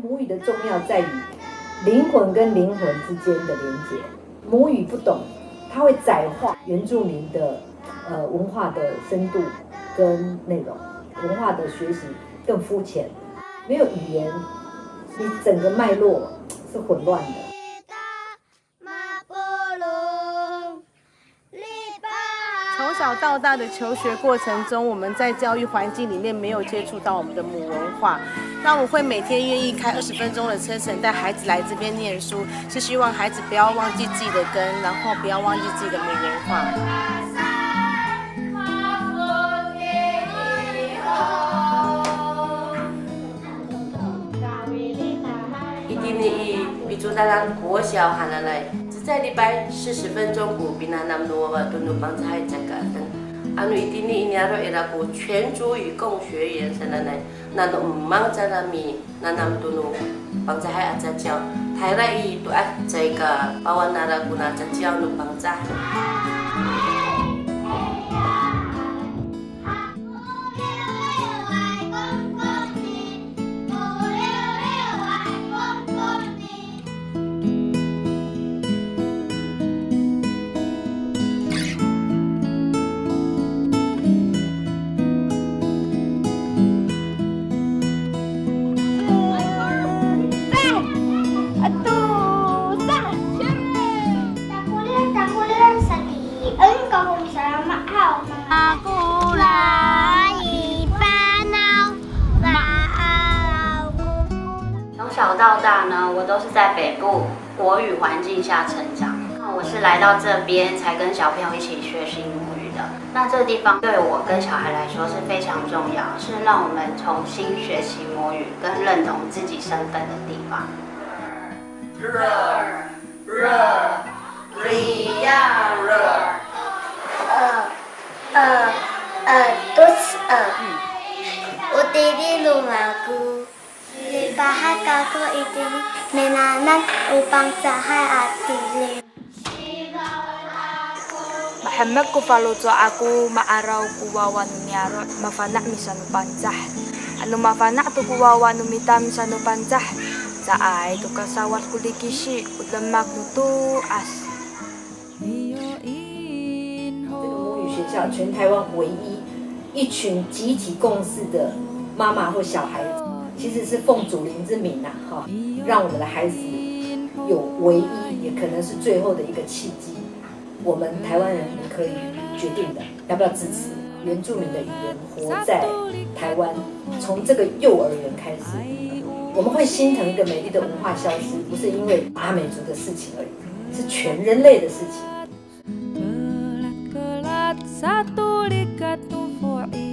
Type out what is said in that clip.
母语的重要在于灵魂跟灵魂之间的连接。母语不懂，它会窄化原住民的文化的深度跟内容，文化的学习更肤浅。没有语言，你整个脉络是混乱的。从小到大的求学过程中，我们在教育环境里面没有接触到我们的母文化。那我会每天愿意开20分钟的车程带孩子来这边念书，是希望孩子不要忘记自己的根，然后不要忘记自己的母文化。一定的比如咱国小喊了来。在礼拜40分钟古比那那多吧，都能帮助孩子个等。anu一定的那era古全族语共学语言来，那都唔忙在那米，那那都能帮助孩子教。台来伊都爱这个，把我那个古那在教能帮助。从小到大呢，我都是在北部国语环境下成长。我是来到这边才跟小朋友一起学习母语的。那这个地方对我跟小孩来说是非常重要，是让我们重新学习母语跟认同自己身份的地方。Utili lumaku, lipahat ako itili, menanan upang sahay atili. Mahammad ko faluto ako maaraw kuwawan niyaro, mafanak misanu panjah. Ano mafanak to kuwawan numita misanu panjah. Sa ay to kasawat kulikishi, udlamak nutu as. 这个母语学校全台湾唯一一群集体共事的妈妈或小孩子，其实是奉祖灵之名让我们的孩子有唯一，也可能是最后的一个契机。我们台湾人可以决定的，要不要支持原住民的语言活在台湾？从这个幼儿园开始，我们会心疼一个美丽的文化消失，不是因为阿美族的事情而已，是全人类的事情。Satu likat tufu'i